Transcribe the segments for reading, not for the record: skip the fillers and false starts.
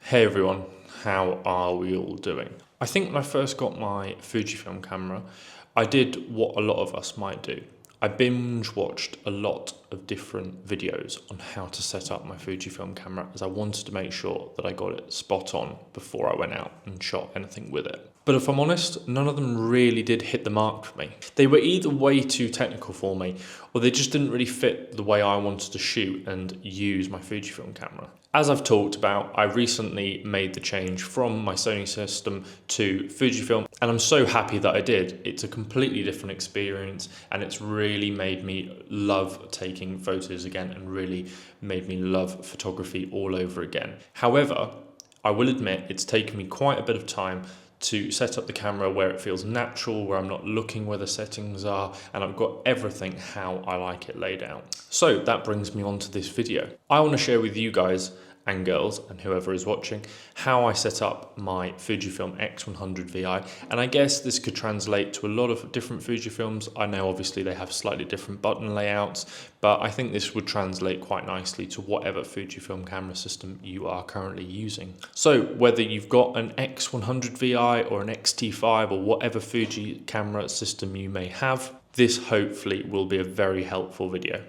Hey everyone, how are we all doing? I think when I first got my Fujifilm camera, I did what a lot of us might do. I binge watched a lot of different videos on how to set up my Fujifilm camera as I wanted to make sure that I got it spot on before I went out and shot anything with it. But if I'm honest, none of them really did hit the mark for me. They were either way too technical for me, or they just didn't really fit the way I wanted to shoot and use my Fujifilm camera. As I've talked about, I recently made the change from my Sony system to Fujifilm, and I'm so happy that I did. It's a completely different experience, and it's really made me love taking photos again and really made me love photography all over again. However, I will admit it's taken me quite a bit of time to set up the camera where it feels natural, where I'm not looking where the settings are, and I've got everything how I like it laid out. So that brings me on to this video. I want to share with you guys and girls and whoever is watching how I set up my Fujifilm X100VI, and I guess this could translate to a lot of different Fujifilms. I know obviously they have slightly different button layouts, but I think this would translate quite nicely to whatever Fujifilm camera system you are currently using. So whether you've got an X100VI or an X-T5 or whatever Fuji camera system you may have, this hopefully will be a very helpful video.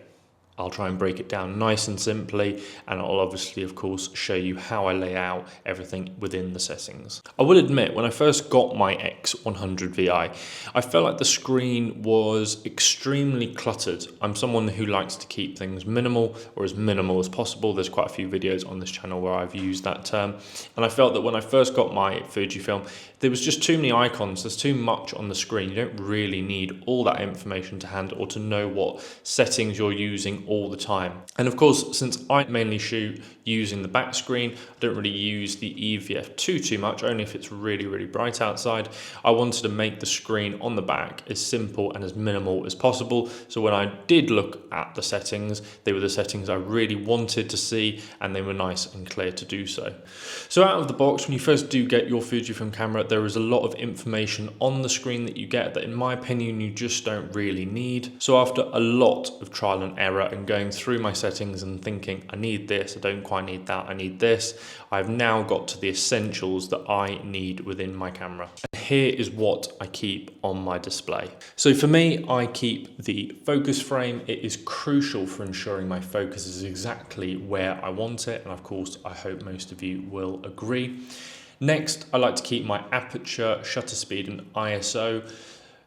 I'll try and break it down nice and simply, and I'll obviously, of course, show you how I lay out everything within the settings. I will admit, when I first got my X100VI, I felt like the screen was extremely cluttered. I'm someone who likes to keep things minimal, or as minimal as possible. There's quite a few videos on this channel where I've used that term, and I felt that when I first got my Fujifilm, there was just too many icons, there's too much on the screen. You don't really need all that information to hand or to know what settings you're using all the time. And of course, since I mainly shoot using the back screen, I don't really use the EVF too much, only if it's really bright outside. I wanted to make the screen on the back as simple and as minimal as possible. So when I did look at the settings, they were the settings I really wanted to see, and they were nice and clear to do so. So out of the box, when you first do get your Fujifilm camera, there is a lot of information on the screen that you get that in my opinion you just don't really need. So after a lot of trial and error and going through my settings and thinking I need this, I don't quite need that, I need this, I've now got to the essentials that I need within my camera. And here is what I keep on my display. So for me, I keep the focus frame. It is crucial for ensuring my focus is exactly where I want it, and of course I hope most of you will agree. Next, I like to keep my aperture, shutter speed and ISO.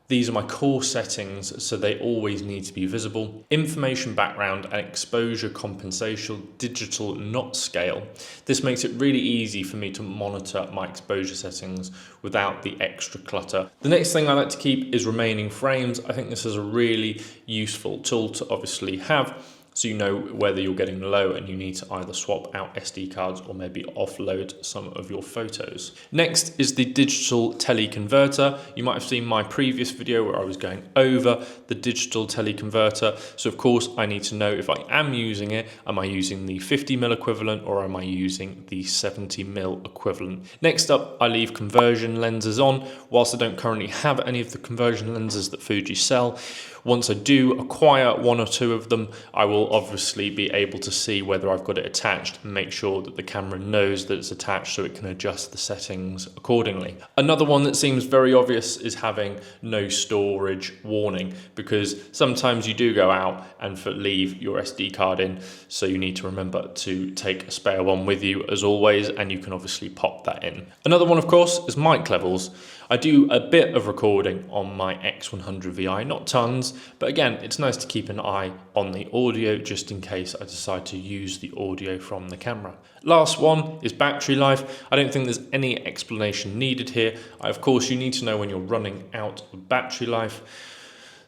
These are my core settings, so they always need to be visible. Information background and exposure compensation, digital, not scale. This makes it really easy for me to monitor my exposure settings without the extra clutter. The next thing I like to keep is remaining frames. I think this is a really useful tool to obviously have, so you know whether you're getting low and you need to either swap out SD cards or maybe offload some of your photos. Next is the digital teleconverter. You might have seen my previous video where I was going over the digital teleconverter. So of course I need to know if I am using it, am I using the 50mm equivalent or am I using the 70mm equivalent? Next up, I leave conversion lenses on. Whilst I don't currently have any of the conversion lenses that Fuji sell, once I do acquire one or two of them, I will obviously be able to see whether I've got it attached and make sure that the camera knows that it's attached so it can adjust the settings accordingly. Another one that seems very obvious is having no storage warning, because sometimes you do go out and leave your SD card in, so you need to remember to take a spare one with you as always, and you can obviously pop that in. Another one, of course, is mic levels. I do a bit of recording on my X100VI, not tons, but again, it's nice to keep an eye on the audio just in case I decide to use the audio from the camera. Last one is battery life. I don't think there's any explanation needed here. Of course, you need to know when you're running out of battery life.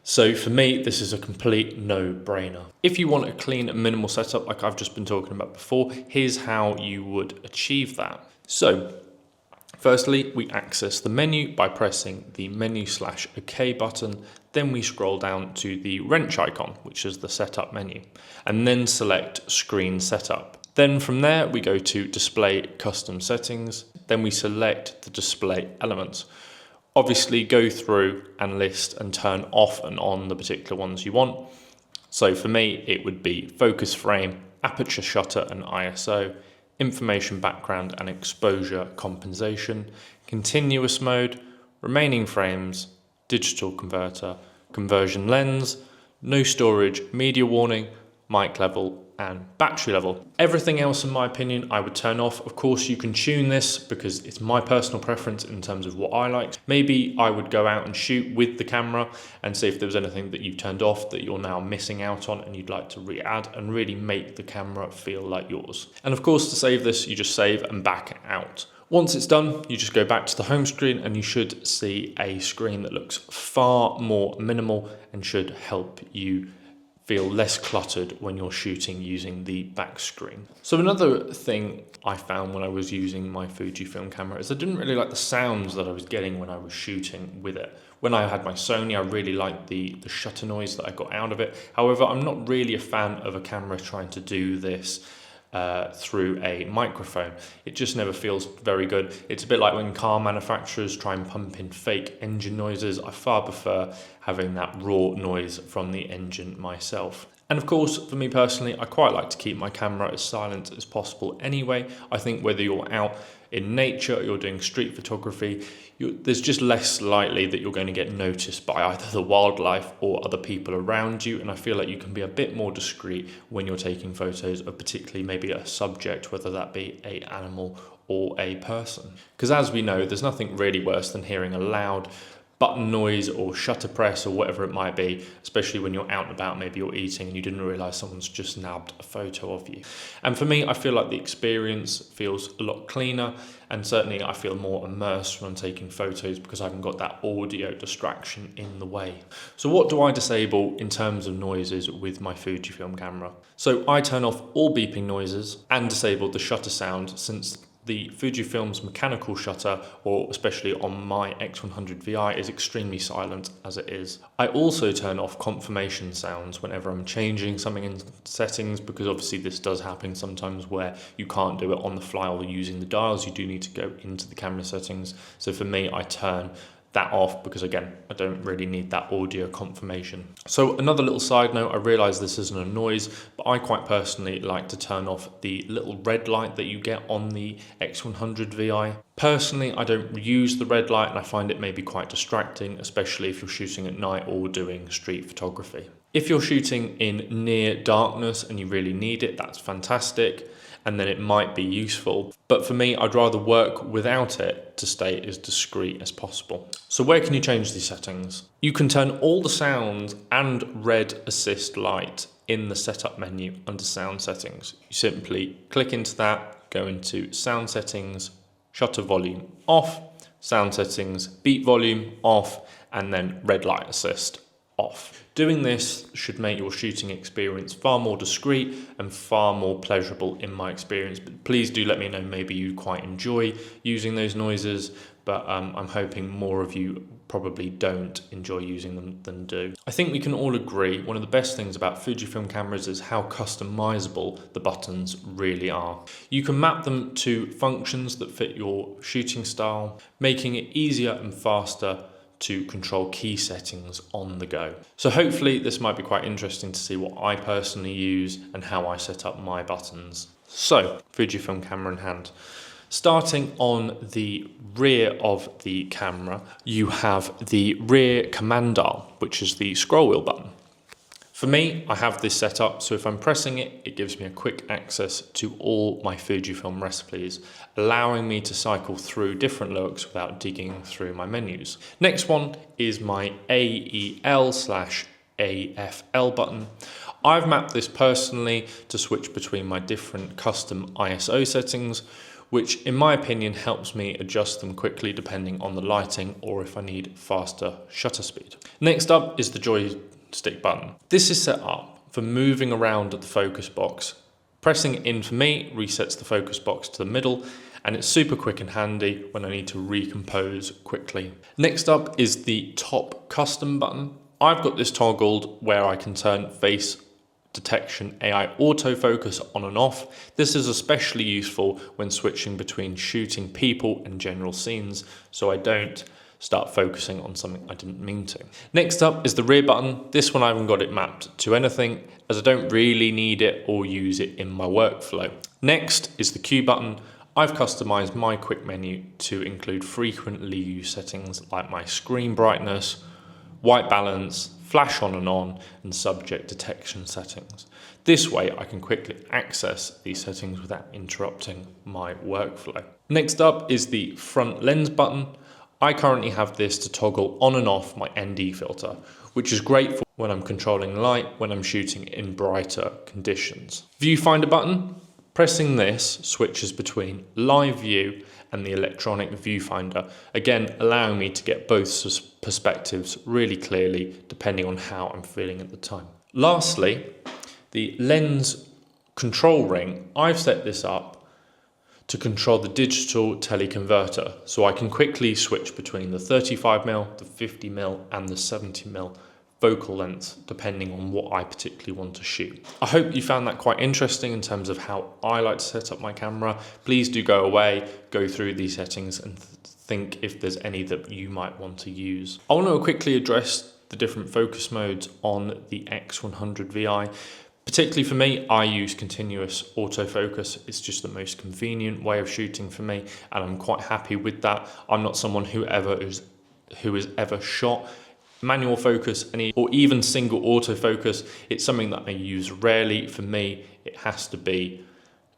So for me, this is a complete no-brainer. If you want a clean and minimal setup like I've just been talking about before, here's how you would achieve that. So firstly, we access the menu by pressing the menu/OK button. Then we scroll down to the wrench icon, which is the setup menu, and then select screen setup. Then from there, we go to display custom settings. Then we select the display elements. Obviously go through and list and turn off and on the particular ones you want. So for me, it would be focus frame, aperture, shutter and ISO, information background and exposure compensation, continuous mode, remaining frames, digital converter, conversion lens, no storage, media warning, mic level, and battery level. Everything else, in my opinion, I would turn off. Of course, you can tune this because it's my personal preference in terms of what I like. Maybe I would go out and shoot with the camera and see if there was anything that you turned off that you're now missing out on and you'd like to re-add and really make the camera feel like yours. And of course, to save this, you just save and back out. Once it's done, you just go back to the home screen and you should see a screen that looks far more minimal and should help you feel less cluttered when you're shooting using the back screen. So another thing I found when I was using my Fujifilm camera is I didn't really like the sounds that I was getting when I was shooting with it. When I had my Sony, I really liked the shutter noise that I got out of it. However, I'm not really a fan of a camera trying to do this through a microphone. It just never feels very good. It's a bit like when car manufacturers try and pump in fake engine noises. I far prefer having that raw noise from the engine myself. And of course, for me personally, I quite like to keep my camera as silent as possible anyway. I think whether you're out in nature or you're doing street photography, there's just less likely that you're going to get noticed by either the wildlife or other people around you. And I feel like you can be a bit more discreet when you're taking photos of particularly maybe a subject, whether that be an animal or a person. Because as we know, there's nothing really worse than hearing a loud button noise or shutter press or whatever it might be, especially when you're out and about, maybe you're eating and you didn't realize someone's just nabbed a photo of you. And for me, I feel like the experience feels a lot cleaner, and certainly I feel more immersed when I'm taking photos because I haven't got that audio distraction in the way. So what do I disable in terms of noises with my Fujifilm camera? So I turn off all beeping noises and disable the shutter sound, since the Fujifilm's mechanical shutter, or especially on my X100VI, is extremely silent as it is. I also turn off confirmation sounds whenever I'm changing something in settings, because obviously this does happen sometimes where you can't do it on the fly or using the dials. You do need to go into the camera settings. So for me, I turn that off because, again, I don't really need that audio confirmation. So another little side note, I realize this isn't a noise, but I quite personally like to turn off the little red light that you get on the X100VI. Personally, I don't use the red light and I find it maybe quite distracting, especially if you're shooting at night or doing street photography. If you're shooting in near darkness and you really need it, that's fantastic, and then it might be useful. But for me, I'd rather work without it to stay as discreet as possible. So where can you change these settings? You can turn all the sounds and red assist light in the setup menu under sound settings. You simply click into that, go into sound settings, shutter volume off, sound settings, beat volume off, and then red light assist off. Doing this should make your shooting experience far more discreet and far more pleasurable in my experience. But please do let me know, maybe you quite enjoy using those noises, but I'm hoping more of you probably don't enjoy using them than do. I think we can all agree one of the best things about Fujifilm cameras is how customizable the buttons really are. You can map them to functions that fit your shooting style, making it easier and faster to control key settings on the go. So hopefully this might be quite interesting to see what I personally use and how I set up my buttons. So, Fujifilm camera in hand. Starting on the rear of the camera, you have the rear command dial, which is the scroll wheel button. For me, I have this set up, so if I'm pressing it, it gives me a quick access to all my Fujifilm recipes, allowing me to cycle through different looks without digging through my menus. Next one is my AEL/AFL button. I've mapped this personally to switch between my different custom ISO settings, which in my opinion helps me adjust them quickly depending on the lighting or if I need faster shutter speed. Next up is the joystick button. This is set up for moving around the focus box. Pressing it in for me resets the focus box to the middle, and it's super quick and handy when I need to recompose quickly. Next up is the top custom button. I've got this toggled where I can turn face detection AI autofocus on and off. This is especially useful when switching between shooting people and general scenes, so I don't start focusing on something I didn't mean to. Next up is the rear button. This one I haven't got it mapped to anything as I don't really need it or use it in my workflow. Next is the Q button. I've customized my quick menu to include frequently used settings like my screen brightness, white balance, flash on, and subject detection settings. This way I can quickly access these settings without interrupting my workflow. Next up is the front lens button. I currently have this to toggle on and off my ND filter, which is great for when I'm controlling light when I'm shooting in brighter conditions. Viewfinder button. Pressing this switches between live view and the electronic viewfinder, again allowing me to get both perspectives really clearly depending on how I'm feeling at the time. Lastly, the lens control ring. I've set this up to control the digital teleconverter, so I can quickly switch between the 35mm, the 50mm and the 70mm focal length depending on what I particularly want to shoot. I hope you found that quite interesting in terms of how I like to set up my camera. Please do go away, go through these settings and think if there's any that you might want to use. I want to quickly address the different focus modes on the X100VI. Particularly for me, I use continuous autofocus. It's just the most convenient way of shooting for me, and I'm quite happy with that. I'm not someone who has ever shot manual focus or even single autofocus. It's something that I use rarely. For me, it has to be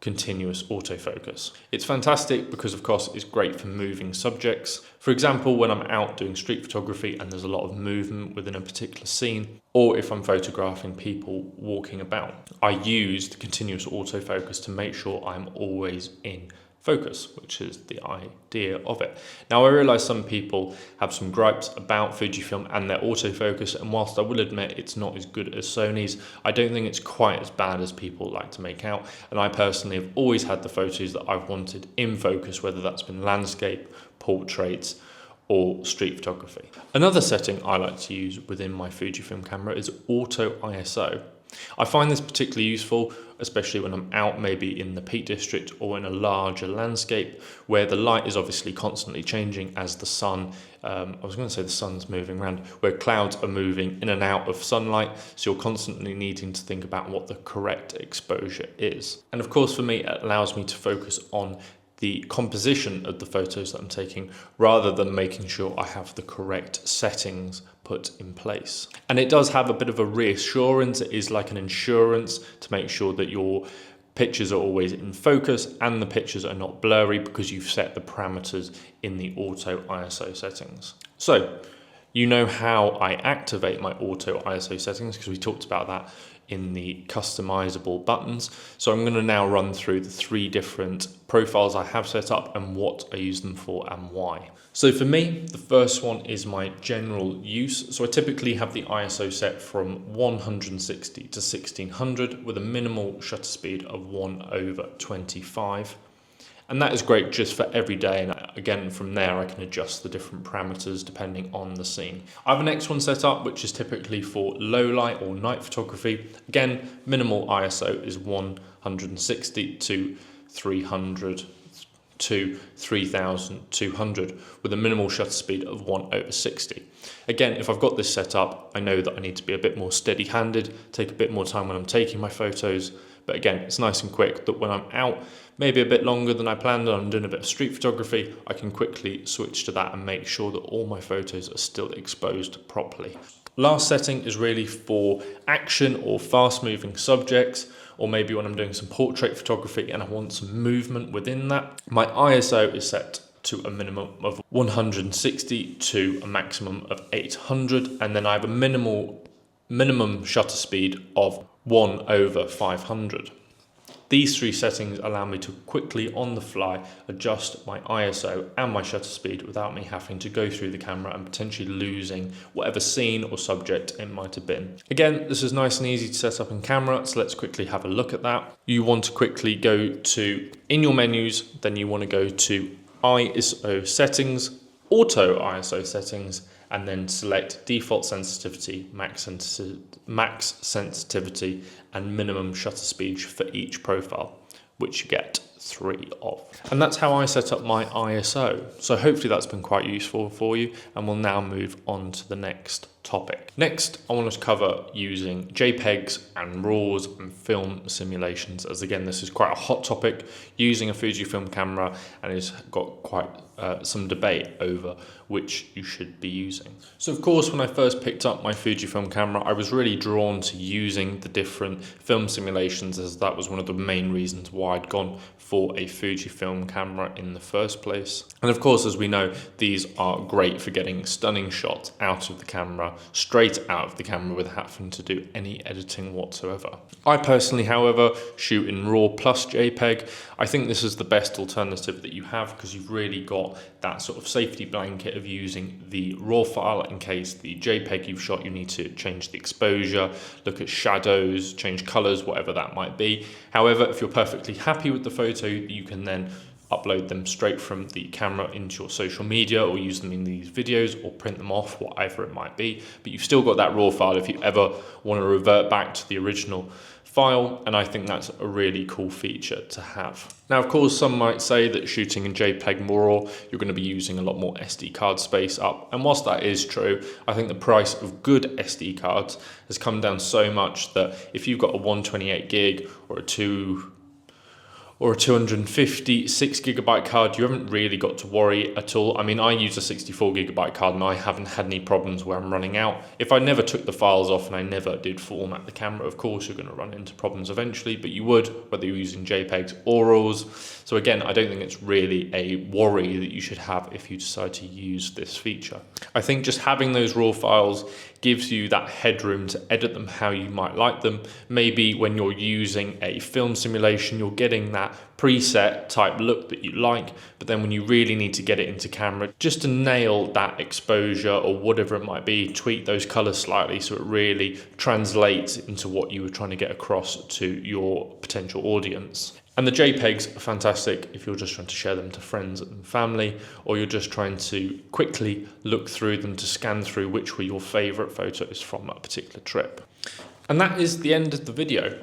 continuous autofocus. It's fantastic because of course it's great for moving subjects. For example, when I'm out doing street photography and there's a lot of movement within a particular scene, or if I'm photographing people walking about, I use the continuous autofocus to make sure I'm always in focus, which is the idea of it. Now, I realize some people have some gripes about Fujifilm and their autofocus, and whilst I will admit it's not as good as Sony's, I don't think it's quite as bad as people like to make out. And I personally have always had the photos that I've wanted in focus, whether that's been landscape, portraits, or street photography. Another setting I like to use within my Fujifilm camera is Auto ISO. I find this particularly useful, especially when I'm out maybe in the Peak District or in a larger landscape where the light is obviously constantly changing as the sun, I was going to say the sun's moving around, where clouds are moving in and out of sunlight, so you're constantly needing to think about what the correct exposure is. And of course for me it allows me to focus on the composition of the photos that I'm taking rather than making sure I have the correct settings put in place. And it does have a bit of a reassurance. It is like an insurance to make sure that your pictures are always in focus and the pictures are not blurry because you've set the parameters in the auto ISO settings. So you know how I activate my auto ISO settings because we talked about that in the customizable buttons. So I'm going to now run through the 3 different profiles I have set up and what I use them for and why. So for me, the first one is my general use. So I typically have the ISO set from 160 to 1600 with a minimal shutter speed of 1/25. And that is great just for every day. And again, from there, I can adjust the different parameters depending on the scene. I have an X1 set up, which is typically for low light or night photography. Again, minimal ISO is 160 to 300 to 3200 with a minimal shutter speed of 1/60. Again, if I've got this set up, I know that I need to be a bit more steady-handed, take a bit more time when I'm taking my photos. But again, it's nice and quick that when I'm out, maybe a bit longer than I planned and I'm doing a bit of street photography, I can quickly switch to that and make sure that all my photos are still exposed properly. Last setting is really for action or fast moving subjects, or maybe when I'm doing some portrait photography and I want some movement within that. My ISO is set to a minimum of 160 to a maximum of 800, and then I have a minimum shutter speed of 1/500. These 3 settings allow me to quickly on the fly adjust my ISO and my shutter speed without me having to go through the camera and potentially losing whatever scene or subject it might have been. Again, this is nice and easy to set up in camera, so let's quickly have a look at that. You want to quickly go to, in your menus, then you want to go to ISO settings, auto ISO settings, and then select default sensitivity, max sensitivity, and minimum shutter speed for each profile, which you get 3 of. And that's how I set up my ISO. So hopefully that's been quite useful for you, and we'll now move on to the next topic. Next, I want to cover using JPEGs and RAWs and film simulations, as again, this is quite a hot topic using a Fujifilm camera, and it's got quite some debate over which you should be using. So of course, when I first picked up my Fujifilm camera, I was really drawn to using the different film simulations, as that was one of the main reasons why I'd gone for a Fujifilm camera in the first place. And of course, as we know, these are great for getting stunning shots out of the camera, straight out of the camera, without having to do any editing whatsoever. I personally, however, shoot in RAW plus JPEG. I think this is the best alternative that you have, because you've really got that sort of safety blanket of using the RAW file in case the JPEG you've shot, you need to change the exposure, look at shadows, change colors, whatever that might be. However, if you're perfectly happy with the photo, you can then upload them straight from the camera into your social media, or use them in these videos, or print them off, whatever it might be. But you've still got that RAW file if you ever want to revert back to the original file, and I think that's a really cool feature to have. Now, of course, some might say that shooting in JPEG RAW, you're going to be using a lot more SD card space up, and whilst that is true, I think the price of good SD cards has come down so much that if you've got a 128 gig or a 256 gigabyte card, you haven't really got to worry at all. I mean, I use a 64 gigabyte card and I haven't had any problems where I'm running out. If I never took the files off and I never did format the camera, of course you're going to run into problems eventually, but you would, whether you're using JPEGs or RAWs. So again, I don't think it's really a worry that you should have if you decide to use this feature. I think just having those RAW files gives you that headroom to edit them how you might like them. Maybe when you're using a film simulation, you're getting that preset type look that you like, but then when you really need to get it into camera, just to nail that exposure or whatever it might be, tweak those colors slightly so it really translates into what you were trying to get across to your potential audience. And the JPEGs are fantastic if you're just trying to share them to friends and family, or you're just trying to quickly look through them to scan through which were your favorite photos from a particular trip. And that is the end of the video.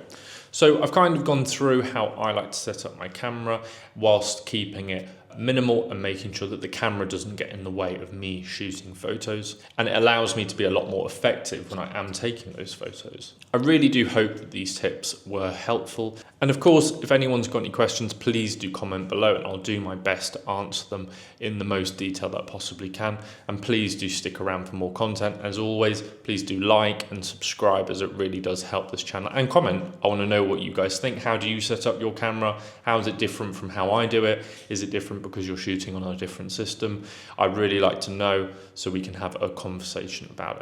So I've kind of gone through how I like to set up my camera whilst keeping it minimal and making sure that the camera doesn't get in the way of me shooting photos, and it allows me to be a lot more effective when I am taking those photos. I really do hope that these tips were helpful, and of course, if anyone's got any questions, please do comment below and I'll do my best to answer them in the most detail that I possibly can. And please do stick around for more content. As always, please do like and subscribe, as it really does help this channel, and comment. I want to know what you guys think. How do you set up your camera? How is it different from how I do it? Is it different because you're shooting on a different system? I'd really like to know so we can have a conversation about it.